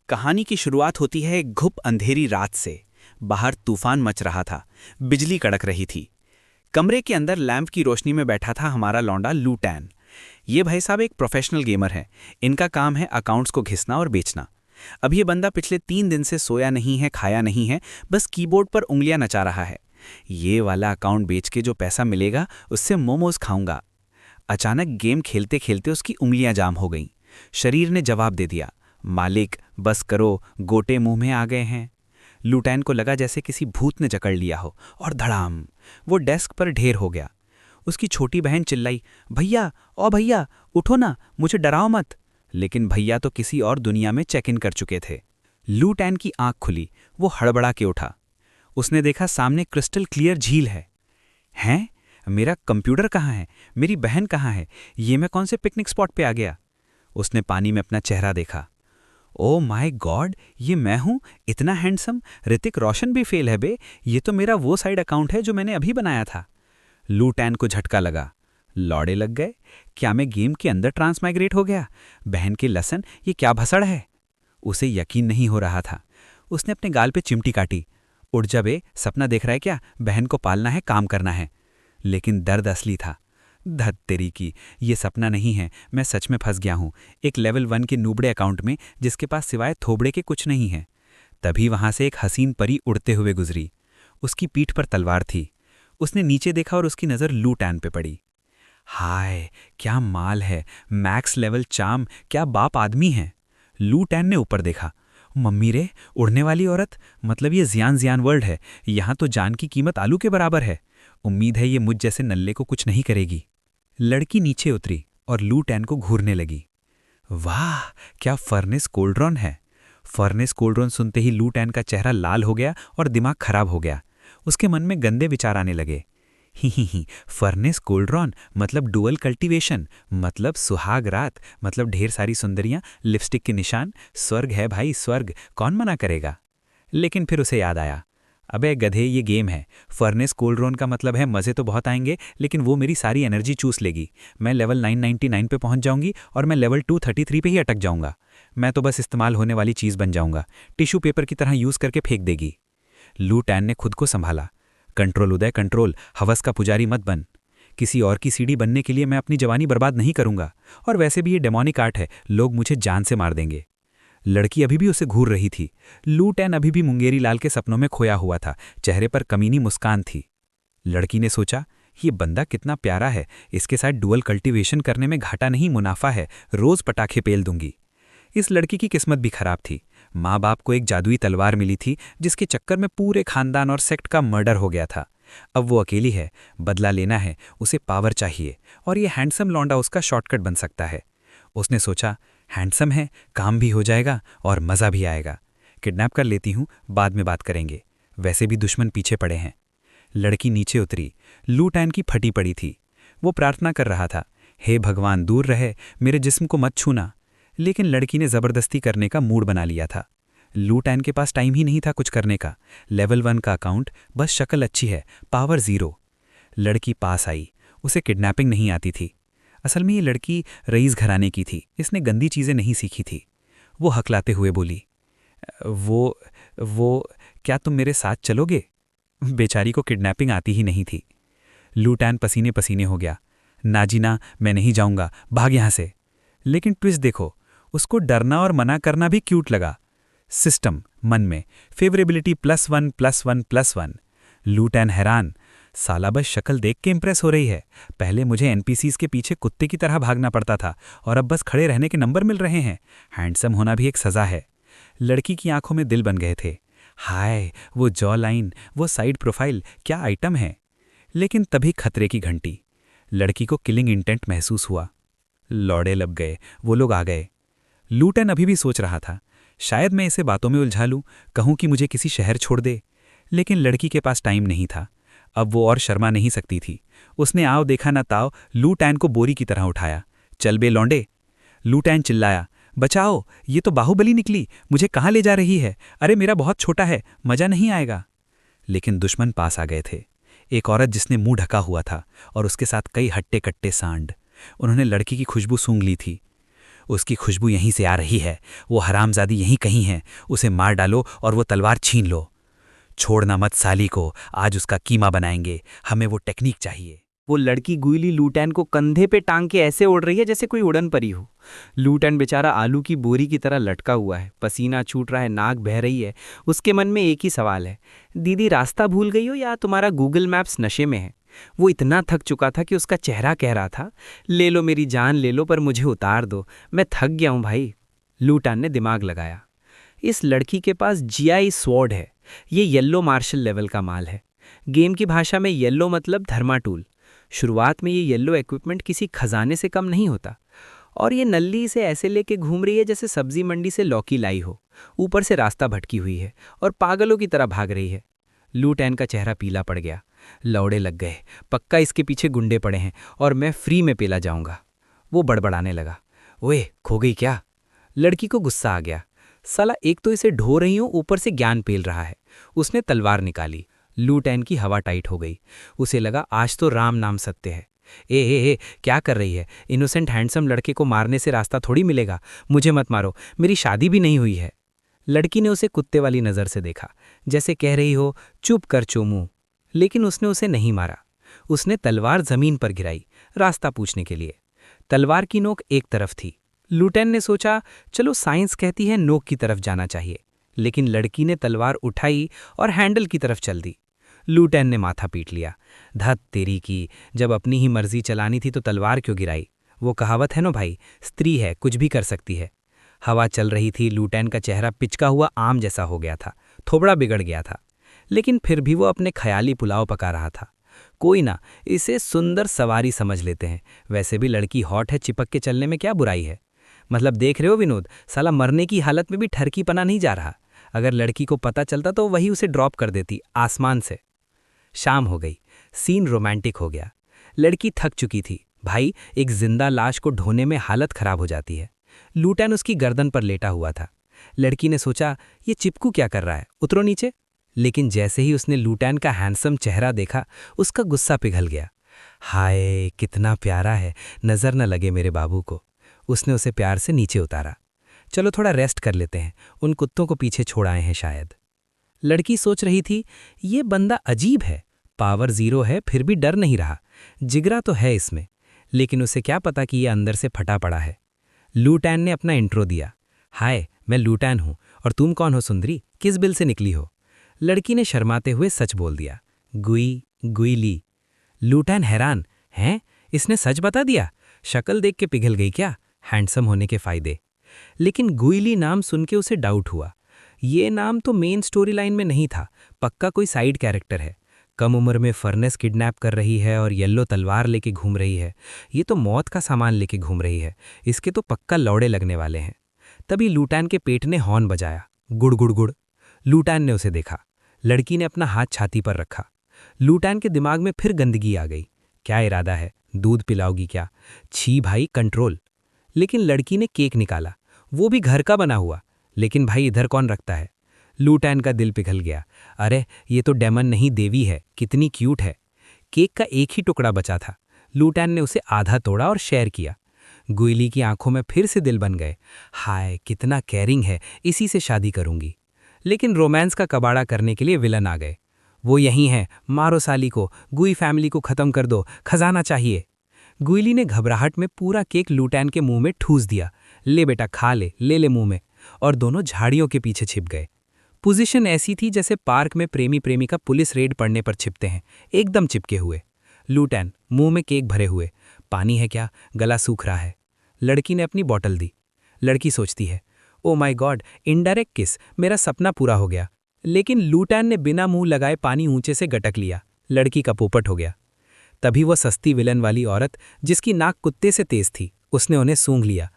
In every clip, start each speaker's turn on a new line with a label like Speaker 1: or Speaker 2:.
Speaker 1: कहानी की शुरुआत होती है एक घुप अंधेरी रात से। बाहर तूफान मच रहा था, बिजली कड़क रही थी। कमरे के अंदर लैंप की रोशनी में बैठा था हमारा लौंडा लू टैन। ये भाई साहब एक प्रोफेशनल गेमर है। इनका काम है अकाउंट्स को घिसना और बेचना। अब ये बंदा पिछले 3 दिन से सोया नहीं है, खाया नहीं है, बस कीबोर्ड पर उंगलियां नचा रहा है। ये वाला अकाउंट बेच के जो पैसा मिलेगा उससे मोमोज खाऊंगा। अचानक गेम खेलते खेलते उसकी उंगलियां जाम हो गईं। शरीर ने जवाब दे दिया, मालिक बस करो, गोटे मुंह में आ गए हैं। लुटैन को लगा जैसे किसी भूत ने जकड़ लिया हो और धड़ाम वो डेस्क पर ढेर हो गया। उसकी छोटी बहन चिल्लाई, भैया ओ भैया उठो ना, मुझे डराओ मत। लेकिन भैया तो किसी और दुनिया में चेक इन कर चुके थे। लुटैन की आंख खुली, वो हड़बड़ा के उठा। उसने देखा सामने क्रिस्टल क्लियर झील है। हैं? मेरा कंप्यूटर कहाँ है? मेरी बहन कहाँ है? ये मैं कौन से पिकनिक स्पॉट पे आ गया? उसने पानी में अपना चेहरा देखा। ओ माय गॉड, ये मैं हूँ, इतना हैंडसम। ऋतिक रोशन भी फेल है बे। ये तो मेरा वो साइड अकाउंट है जो मैंने अभी बनाया था। लू टैन को झटका लगा। लौड़े लग गए। क्या मैं गेम के अंदर ट्रांसमाइग्रेट हो गया? बहन के लसन, ये क्या भसड़ है? उसे यकीन नहीं हो रहा था। उसने अपने गाल पे चिमटी काटी। उठ जा बे, सपना देख रहा है क्या? बहन को पालना है, काम करना है। लेकिन दर्द असली था। धत तेरी की, ये सपना नहीं है, मैं सच में फंस गया हूं एक लेवल 1 के नूबड़े अकाउंट में जिसके पास सिवाय थोबड़े के कुछ नहीं है। तभी वहां से एक हसीन परी उड़ते हुए गुजरी। उसकी पीठ पर तलवार थी। उसने नीचे देखा और उसकी नज़र लू टैन पे पड़ी। हाय, क्या माल है! मैक्स लेवल चार्म, क्या बाप आदमी है! लू टैन ने ऊपर देखा। मम्मी रे, उड़ने वाली औरत, मतलब ये जियान जियान वर्ल्ड है। यहाँ तो जान की कीमत आलू के बराबर है। उम्मीद है ये मुझ जैसे नल्ले को कुछ नहीं करेगी। लड़की नीचे उतरी और लू टैन को घूरने लगी। वाह, क्या फर्नेस कोल्ड्रॉन है! फर्नेस कोल्ड्रॉन सुनते ही लू टैन का चेहरा लाल हो गया और दिमाग खराब हो गया। उसके मन में गंदे विचार आने लगे। ही, फर्नेस कोल्ड्रॉन मतलब डुअल कल्टीवेशन, मतलब सुहाग रात, मतलब ढेर सारी सुंदरियां, लिपस्टिक के निशान। स्वर्ग है भाई, स्वर्ग, कौन मना करेगा? लेकिन फिर उसे याद आया, अबे गधे, ये गेम है। फर्नेस कोल्ड्रॉन का मतलब है मज़े तो बहुत आएंगे, लेकिन वो मेरी सारी एनर्जी चूस लेगी। मैं लेवल 999 पे पहुंच जाऊंगी और मैं लेवल 233 पे ही अटक जाऊंगा। मैं तो बस इस्तेमाल होने वाली चीज़ बन जाऊंगा, टिश्यू पेपर की तरह यूज़ करके फेंक देगी। लू टैन ने खुद को संभाला। कंट्रोल उदय, कंट्रोल। हवस का पुजारी मत बन। किसी और की सीढ़ी बनने के लिए मैं अपनी जवानी बर्बाद नहीं करूंगा। और वैसे भी ये डेमोनिक आर्ट है, लोग मुझे जान से मार देंगे। लड़की अभी भी उसे घूर रही थी। लू टैन अभी भी मुंगेरी लाल के सपनों में खोया हुआ था। चेहरे पर कमीनी मुस्कान थी। लड़की ने सोचा, ये बंदा कितना प्यारा है, इसके साथ डुअल कल्टीवेशन करने में घाटा नहीं, मुनाफा है। रोज पटाखे पेल दूंगी। इस लड़की की किस्मत भी खराब थी। माँ बाप को एक जादुई तलवार मिली थी जिसके चक्कर में पूरे खानदान और सेक्ट का मर्डर हो गया था। अब वो अकेली है, बदला लेना है, उसे पावर चाहिए, और ये हैंडसम लौंडा उसका शॉर्टकट बन सकता है। उसने सोचा, हैंडसम है, काम भी हो जाएगा और मज़ा भी आएगा। किडनैप कर लेती हूँ, बाद में बात करेंगे। वैसे भी दुश्मन पीछे पड़े हैं। लड़की नीचे उतरी। लू टैन की फटी पड़ी थी। वो प्रार्थना कर रहा था, हे भगवान, दूर रहे, मेरे जिस्म को मत छूना। लेकिन लड़की ने ज़बरदस्ती करने का मूड बना लिया था। लू टैन के पास टाइम ही नहीं था कुछ करने का। लेवल 1 का अकाउंट, बस शक्ल अच्छी है, पावर 0। लड़की पास आई। उसे किडनैपिंग नहीं आती थी। असल में ये लड़की रईस घराने की थी, इसने गंदी चीज़ें नहीं सीखी थी। वो हकलाते हुए बोली, वो क्या तुम मेरे साथ चलोगे? बेचारी को किडनैपिंग आती ही नहीं थी। लू टैन पसीने पसीने हो गया। ना जी ना, मैं नहीं जाऊंगा, भाग यहाँ से। लेकिन ट्विस्ट देखो, उसको डरना और मना करना भी क्यूट लगा। सिस्टम मन में, फेवरेबिलिटी +1 +1 +1। लू टैन हैरान, साला बस शक्ल देख के इंप्रेस हो रही है। पहले मुझे एनपीसीज के पीछे कुत्ते की तरह भागना पड़ता था और अब बस खड़े रहने के नंबर मिल रहे हैं। हैंडसम होना भी एक सज़ा है। लड़की की आंखों में दिल बन गए थे। हाय, वो जॉ लाइन, वो साइड प्रोफाइल, क्या आइटम है। लेकिन तभी खतरे की घंटी। लड़की को किलिंग इंटेंट महसूस हुआ। लौड़े लब गए, वो लोग आ गए। लू टैन अभी भी सोच रहा था, शायद मैं इसे बातों में उलझा लूं, कहूं कि मुझे किसी शहर छोड़ दे। लेकिन लड़की के पास टाइम नहीं था। अब वो और शर्मा नहीं सकती थी। उसने आओ देखा ना ताओ लू टैन को बोरी की तरह उठाया। चल बे लौंडे! लू टैन चिल्लाया, बचाओ, ये तो बाहुबली निकली, मुझे कहाँ ले जा रही है? अरे मेरा बहुत छोटा है, मजा नहीं आएगा। लेकिन दुश्मन पास आ गए थे। एक औरत जिसने मुंह ढका हुआ था और उसके साथ कई हट्टे कट्टे सांड। उन्होंने लड़की की खुशबू सूंघ ली थी। उसकी खुशबू यहीं से आ रही है, वो हरामजादी यहीं कहीं है, उसे मार डालो और वो तलवार छीन लो। छोड़ना मत साली को, आज उसका कीमा बनाएंगे, हमें वो टेक्निक चाहिए।
Speaker 2: वो लड़की गुइली लूटैन को कंधे पे टांग के ऐसे उड़ रही है जैसे कोई उड़न परी हो। लूटैन बेचारा आलू की बोरी की तरह लटका हुआ है, पसीना छूट रहा है, नाक बह रही है। उसके मन में एक ही सवाल है, दीदी रास्ता भूल गई हो या तुम्हारा गूगल मैप्स नशे में है। वो इतना थक चुका था कि उसका चेहरा कह रहा था, ले लो मेरी जान ले लो पर मुझे उतार दो, मैं थक गया हूं भाई। लूटैन ने दिमाग लगाया, इस लड़की के पास जीआई स्वॉर्ड है, ये येल्लो मार्शल लेवल का माल है। गेम की भाषा में येल्लो मतलब धर्माटूल। शुरुआत में ये येल्लो इक्विपमेंट किसी खजाने से कम नहीं होता, और ये नल्ली इसे ऐसे लेके घूम रही है जैसे सब्जी मंडी से लौकी लाई हो। ऊपर से रास्ता भटकी हुई है और पागलों की तरह भाग रही है। लूटैन का चेहरा पीला पड़ गया। लौड़े लग गए, पक्का इसके पीछे गुंडे पड़े हैं और मैं फ्री में पेला जाऊंगा। वो बड़बड़ाने लगा, ओए खो गई क्या। लड़की को गुस्सा आ गया, साला एक तो इसे ढो रही हूं, ऊपर से ज्ञान पेल रहा है। उसने तलवार निकाली। लूटैन की हवा टाइट हो गई। उसे लगा आज तो राम नाम सत्य है। ए क्या कर रही है, इनोसेंट हैंडसम लड़के को मारने से रास्ता थोड़ी मिलेगा। मुझे मत मारो, मेरी शादी भी नहीं हुई है। लड़की ने उसे कुत्ते वाली नज़र से देखा, जैसे कह रही हो चुप कर चोमू। लेकिन उसने उसे नहीं मारा। उसने तलवार जमीन पर गिराई, रास्ता पूछने के लिए। तलवार की नोक एक तरफ थी। लूटैन ने सोचा, चलो साइंस कहती है नोक की तरफ जाना चाहिए। लेकिन लड़की ने तलवार उठाई और हैंडल की तरफ चल दी। लूटैन ने माथा पीट लिया, धत तेरी की, जब अपनी ही मर्जी चलानी थी तो तलवार क्यों गिराई। वो कहावत है ना भाई, स्त्री है कुछ भी कर सकती है। हवा चल रही थी। लूटैन का चेहरा पिचका हुआ आम जैसा हो गया था, थोबड़ा बिगड़ गया था, लेकिन फिर भी वो अपने ख्याली पुलाव पका रहा था। कोई ना, इसे सुंदर सवारी समझ लेते हैं। वैसे भी लड़की हॉट है, चिपक के चलने में क्या बुराई है। मतलब देख रहे हो विनोद, साला मरने की हालत में भी ठरकी पना नहीं जा रहा। अगर लड़की को पता चलता तो वही उसे ड्रॉप कर देती आसमान से। शाम हो गई, सीन रोमांटिक हो गया। लड़की थक चुकी थी। भाई, एक जिंदा लाश को ढोने में हालत खराब हो जाती है। लूटैन उसकी गर्दन पर लेटा हुआ था। लड़की ने सोचा, ये चिपकू क्या कर रहा है, उतरो नीचे। लेकिन जैसे ही उसने लूटैन का हैंडसम चेहरा देखा, उसका गुस्सा पिघल गया। हाय कितना प्यारा है, नजर न लगे मेरे बाबू को। उसने उसे प्यार से नीचे उतारा। चलो थोड़ा रेस्ट कर लेते हैं, उन कुत्तों को पीछे छोड़ आए हैं शायद। लड़की सोच रही थी, ये बंदा अजीब है, पावर 0 है फिर भी डर नहीं रहा। जिगरा तो है इसमें, लेकिन उसे क्या पता कि ये अंदर से फटा पड़ा है। लूटैन ने अपना इंट्रो दिया, हाय मैं लूटैन हूं, और तुम कौन हो सुंदरी, किस बिल से निकली हो। लड़की ने शर्माते हुए सच बोल दिया, गुइली। लूटैन हैरान, हैं इसने सच बता दिया। शक्ल देख के पिघल गई क्या, हैंडसम होने के फायदे। लेकिन गुइली नाम सुन के उसे डाउट हुआ। ये नाम तो मेन स्टोरी लाइन में नहीं था, पक्का कोई साइड कैरेक्टर है। कम उम्र में फर्नेस किडनैप कर रही है और येल्लो तलवार लेके घूम रही है। ये तो मौत का सामान लेके घूम रही है, इसके तो पक्का लौड़े लगने वाले हैं। तभी लूटैन के पेट ने हॉर्न बजाया, गुड़ गुड़ गुड़। लूटैन ने उसे देखा। लड़की ने अपना हाथ छाती पर रखा। लूटैन के दिमाग में फिर गंदगी आ गई। क्या इरादा है, दूध पिलाओगी क्या। छी भाई, कंट्रोल। लेकिन लड़की ने केक निकाला, वो भी घर का बना हुआ। लेकिन भाई इधर कौन रखता है। लूटैन का दिल पिघल गया। अरे ये तो डेमन नहीं देवी है, कितनी क्यूट है। केक का एक ही टुकड़ा बचा था। लूटैन ने उसे आधा तोड़ा और शेयर किया। गुइली की आंखों में फिर से दिल बन गए। हाय कितना केयरिंग है, इसी से शादी करूंगी। लेकिन रोमांस का कबाड़ा करने के लिए विलन आ गए। वो यही है, मारो साली को, गुई फैमिली को खत्म कर दो, खजाना चाहिए। गुइली ने घबराहट में पूरा केक लूटैन के मुंह में ठूस दिया। ले बेटा खा ले, ले ले मुंह में। और दोनों झाड़ियों के पीछे छिप गए। पोजीशन ऐसी थी जैसे पार्क में प्रेमी प्रेमिका पुलिस रेड पड़ने पर छिपते हैं, एकदम चिपके हुए। लूटैन मुंह में केक भरे हुए, पानी है क्या, गला सूख रहा है। लड़की ने अपनी बॉटल दी। लड़की सोचती है, ओ माय गॉड, इनडायरेक्ट किस, मेरा सपना पूरा हो गया। लेकिन लूटैन ने बिना मुंह लगाए पानी ऊंचे से गटक लिया। लड़की का पोपट हो गया। तभी वो सस्ती विलन वाली औरत, जिसकी नाक कुत्ते से तेज थी, उसने उन्हें सूंघ लिया।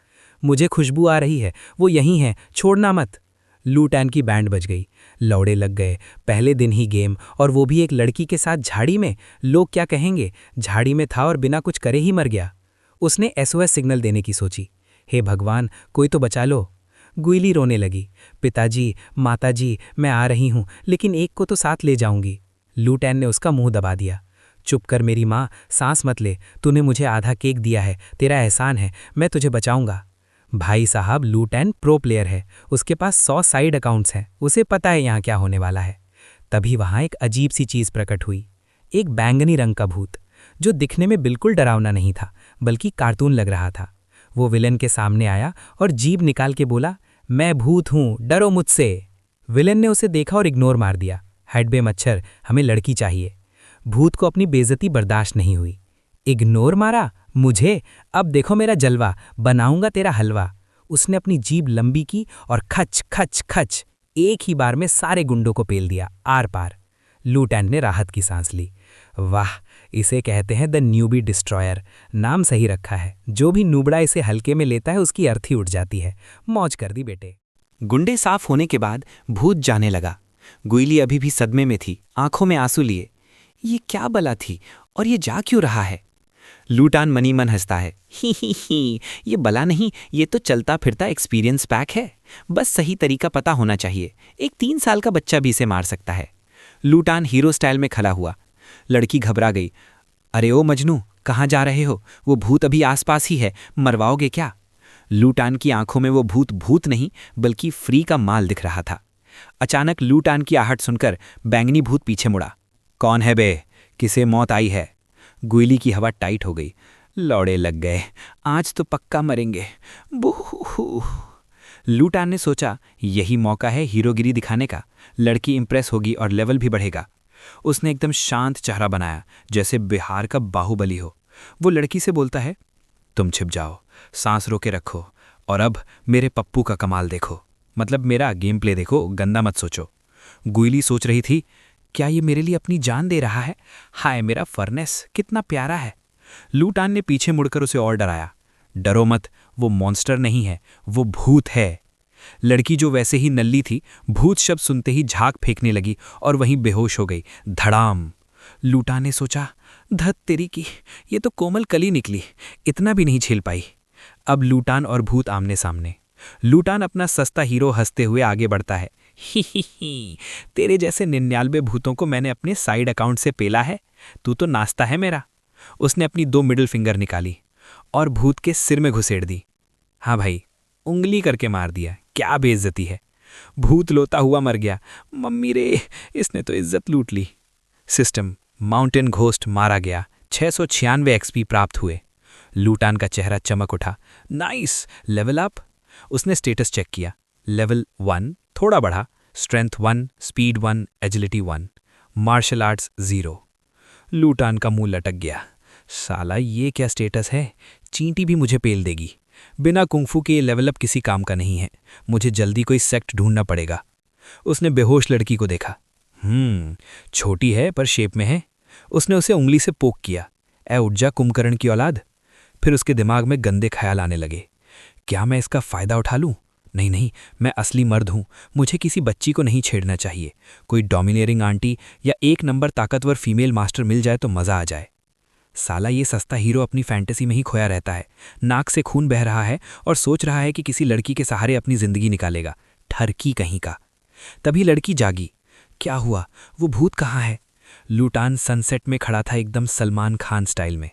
Speaker 2: मुझे खुशबू आ रही है, वो यहीं है, छोड़ना मत। लूटैन की बैंड बज गई। लौड़े लग गए। पहले दिन ही गेम, और वो भी एक लड़की के साथ झाड़ी में। लोग क्या कहेंगे, झाड़ी में था और बिना कुछ करे ही मर गया। उसने SOS सिग्नल देने की सोची। हे भगवान, कोई तो बचा लो। गुइली रोने लगी। पिताजी, माताजी, मैं आ रही हूं, लेकिन एक को तो साथ ले जाऊंगी। लूटैन ने उसका मुंह दबा दिया। चुप कर मेरी माँ, सांस मत ले, तूने मुझे आधा केक दिया है, तेरा एहसान है, मैं तुझे बचाऊंगा। भाई साहब लूटैन प्रो प्लेयर है, उसके पास 100 साइड अकाउंट्स हैं, उसे पता है यहाँ क्या होने वाला है। तभी वहाँ एक अजीब सी चीज़ प्रकट हुई। एक बैंगनी रंग का भूत, जो दिखने में बिल्कुल डरावना नहीं था बल्कि कार्टून लग रहा था। वो विलेन के सामने आया और जीभ निकाल के बोला, मैं भूत हूँ, डरो मुझसे। विलेन ने उसे देखा और इग्नोर मार दिया, हेडबे मच्छर, हमें लड़की चाहिए। भूत को अपनी बेइज्जती बर्दाश्त नहीं हुई। इग्नोर मारा मुझे, अब देखो मेरा जलवा, बनाऊंगा तेरा हलवा। उसने अपनी जीभ लंबी की और खच खच खच एक ही बार में सारे गुंडों को पेल दिया आर पार। लूटैन ने राहत की सांस ली। वाह, इसे कहते हैं द न्यूबी डिस्ट्रॉयर। नाम सही रखा है, जो भी नूबड़ा इसे हल्के में लेता है उसकी अर्थी उठ जाती है। मौज कर दी बेटे।
Speaker 1: गुंडे साफ होने के बाद भूत जाने लगा। गुइली अभी भी सदमे में थी, आंखों में आंसू लिए। ये क्या बला थी और ये जा क्यों रहा है? लूटान मनी मन हंसता है, ही, ये बला नहीं, ये तो चलता फिरता एक्सपीरियंस पैक है। बस सही तरीका पता होना चाहिए, एक 3 साल का बच्चा भी इसे मार सकता है। लूटान हीरो स्टाइल में खड़ा हुआ। लड़की घबरा गई। अरे ओ मजनू, कहाँ जा रहे हो? वो भूत अभी आसपास ही है, मरवाओगे क्या? लूटान की आंखों में वो भूत भूत नहीं बल्कि फ्री का माल दिख रहा था। अचानक लूटान की आहट सुनकर बैंगनी भूत पीछे मुड़ा। कौन है बे? किसे मौत आई है? गुइली की हवा टाइट हो गई। लौड़े लग गए, आज तो पक्का मरेंगे। बूहू। लूटान ने सोचा यही मौका है हीरोगिरी दिखाने का। लड़की इंप्रेस होगी और लेवल भी बढ़ेगा। उसने एकदम शांत चेहरा बनाया, जैसे बिहार का बाहुबली हो। वो लड़की से बोलता है, तुम छिप जाओ, सांस रोके रखो, और अब मेरे पप्पू का कमाल देखो, मतलब मेरा गेम प्ले देखो, गंदा मत सोचो। गुइली सोच रही थी, क्या ये मेरे लिए अपनी जान दे रहा है? हाय मेरा फर्नेस कितना प्यारा है। लूटान ने पीछे मुड़कर उसे और डराया। डरो मत, वो मॉन्स्टर नहीं है, वो भूत है। लड़की जो वैसे ही नल्ली थी, भूत शब्द सुनते ही झाग फेंकने लगी और वहीं बेहोश हो गई। धड़ाम। लूटान ने सोचा, धत तेरी की, ये तो कोमल कली निकली, इतना भी नहीं झेल पाई। अब लूटान और भूत आमने सामने। लूटान अपना सस्ता हीरो हंसते हुए आगे बढ़ता है। ही, तेरे जैसे 99 भूतों को मैंने अपने साइड अकाउंट से पेला है, तू तो नाश्ता है मेरा। उसने अपनी 2 मिडिल फिंगर निकाली और भूत के सिर में घुसेड़ दी। हाँ भाई, उंगली करके मार दिया, क्या बेइज्जती है। भूत लोता हुआ मर गया। मम्मी रे, इसने तो इज्जत लूट ली। सिस्टम माउंटेन घोस्ट मारा गया। 696 एक्सपी प्राप्त हुए। लूटान का चेहरा चमक उठा। Nice, level up. उसने स्टेटस चेक किया। लेवल 1 थोड़ा बढ़ा, strength 1, speed 1, agility 1, martial arts 0। लूटान का मुंह लटक गया। साला ये क्या स्टेटस है? चींटी भी मुझे पेल देगी। बिना कुंफू के ये लेवल अप किसी काम का नहीं है। मुझे जल्दी कोई सेक्ट ढूंढना पड़ेगा। उसने बेहोश लड़की को देखा। छोटी है पर शेप में है। उसने उसे उंगली से पोक किया। ए उठ जा कुंभकर्ण की औलाद। फिर उसके दिमाग में गंदे ख्याल आने लगे। क्या मैं इसका फायदा उठा लूं? नहीं, मैं असली मर्द हूं, मुझे किसी बच्ची को नहीं छेड़ना चाहिए। कोई डोमिनेरिंग आंटी या 1 नंबर ताकतवर फीमेल मास्टर मिल जाए तो मजा आ जाए। साला ये सस्ता हीरो अपनी फैंटेसी में ही खोया रहता है। नाक से खून बह रहा है और सोच रहा है कि किसी लड़की के सहारे अपनी जिंदगी निकालेगा। ठरकी कहीं का। तभी लड़की जागी। क्या हुआ? वो भूत कहाँ है? लूटान सनसेट में खड़ा था, एकदम सलमान खान स्टाइल में।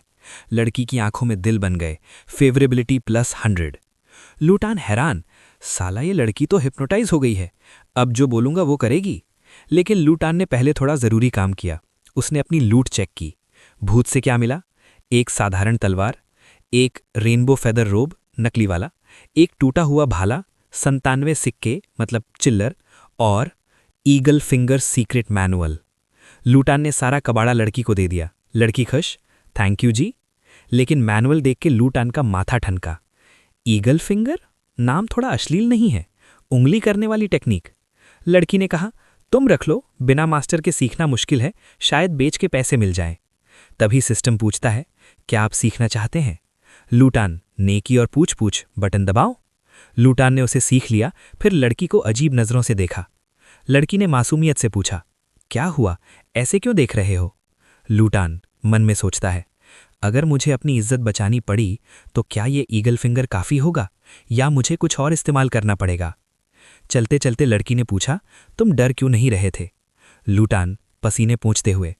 Speaker 1: लड़की की आंखों में दिल बन गए। फेवरेबिलिटी +100। लूटान हैरान, साला ये लड़की तो हिप्नोटाइज हो गई है, अब जो बोलूंगा वो करेगी। लेकिन लूटान ने पहले थोड़ा जरूरी काम किया। उसने अपनी लूट चेक की। भूत से क्या मिला? एक साधारण तलवार, एक रेनबो फेदर रोब नकली वाला, एक टूटा हुआ भाला, 97 सिक्के मतलब चिल्लर, और ईगल फिंगर सीक्रेट मैनुअल। लूटान ने सारा कबाड़ा लड़की को दे दिया। लड़की खुश, थैंक यू जी। लेकिन मैनुअल देख के लूटान का माथा ठनका। Eagle finger? नाम थोड़ा अश्लील नहीं है? उंगली करने वाली टेक्निक। लड़की ने कहा, तुम रख लो, बिना मास्टर के सीखना मुश्किल है, शायद बेच के पैसे मिल जाएं। तभी सिस्टम पूछता है, क्या आप सीखना चाहते हैं? लूटान, नेकी और पूछ पूछ बटन दबाओ। लूटान ने उसे सीख लिया, फिर लड़की को अजीब नजरों से देखा। लड़की ने मासूमियत से पूछा, क्या हुआ, ऐसे क्यों देख रहे हो? लूटान मन में सोचता है, अगर मुझे अपनी इज्जत बचानी पड़ी तो क्या ये ईगल फिंगर काफ़ी होगा या मुझे कुछ और इस्तेमाल करना पड़ेगा? चलते चलते लड़की ने पूछा, तुम डर क्यों नहीं रहे थे? लूटान पसीने पोंछते हुए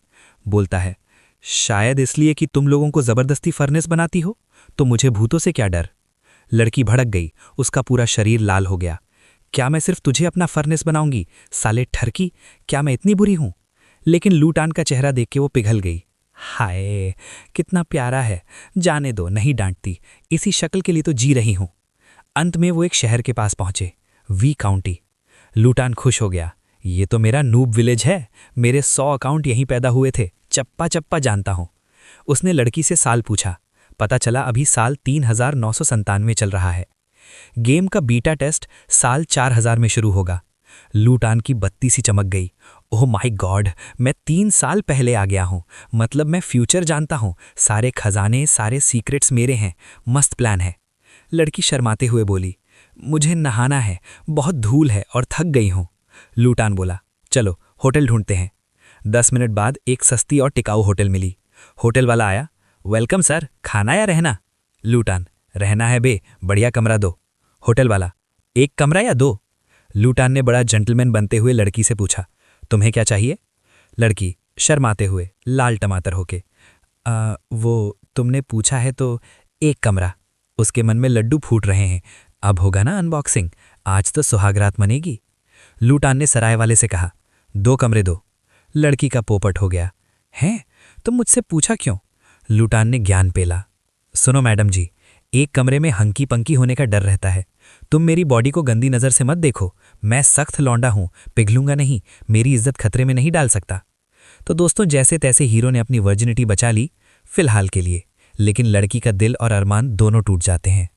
Speaker 1: बोलता है, शायद इसलिए कि तुम लोगों को ज़बरदस्ती फर्नेस बनाती हो, तो मुझे भूतों से क्या डर।
Speaker 3: लड़की भड़क गई, उसका पूरा शरीर लाल हो गया। क्या मैं सिर्फ तुझे अपना फर्नेस बनाऊंगी, साले ठरकी, क्या मैं इतनी बुरी हूं? लेकिन लूटान का चेहरा देख के वो पिघल गई। हाय, कितना प्यारा है, जाने दो, नहीं डांटती, इसी शक्ल के लिए तो जी रही हूं। अंत में वो एक शहर के पास पहुंचे, वी काउंटी। लूटान खुश हो गया, ये तो मेरा नूब विलेज है, मेरे 100 अकाउंट यहीं पैदा हुए थे, चप्पा चप्पा जानता हूं। उसने लड़की से साल पूछा, पता चला अभी साल 3997 चल रहा है। गेम का बीटा टेस्ट साल 4000 में शुरू होगा। लूटान की बत्ती सी चमक गई। ओह माय गॉड, मैं 3 साल पहले आ गया हूं, मतलब मैं फ्यूचर जानता हूं, सारे खजाने, सारे सीक्रेट्स मेरे हैं, मस्त प्लान है। लड़की शर्माते हुए बोली, मुझे नहाना है, बहुत धूल है और थक गई हूं। लूटान बोला, चलो होटल ढूंढते हैं। 10 मिनट बाद एक सस्ती और टिकाऊ होटल मिली। होटल वाला आया, वेलकम सर, खाना या रहना? लूटान, रहना है बे, बढ़िया कमरा दो। होटल वाला, एक कमरा या 2? लूटान ने बड़ा जेंटलमैन बनते हुए लड़की से पूछा, तुम्हें क्या चाहिए? लड़की शर्माते हुए लाल टमाटर होके, वो तुमने पूछा है तो एक कमरा। उसके मन में लड्डू फूट रहे हैं, अब होगा ना अनबॉक्सिंग, आज तो सुहागरात मनेगी। लूटान ने सराय वाले से कहा, 2 कमरे दो। लड़की का पोपट हो गया, हैं, तुम मुझसे पूछा क्यों? लूटान ने ज्ञान पेला, सुनो मैडम जी, एक कमरे में हंकी पंकी होने का डर रहता है। तुम मेरी बॉडी को गंदी नज़र से मत देखो, मैं सख्त लौंडा हूं, पिघलूंगा नहीं, मेरी इज्जत खतरे में नहीं डाल सकता। तो दोस्तों, जैसे तैसे हीरो ने अपनी वर्जिनिटी बचा ली, फिलहाल के लिए, लेकिन लड़की का दिल और अरमान दोनों टूट जाते हैं।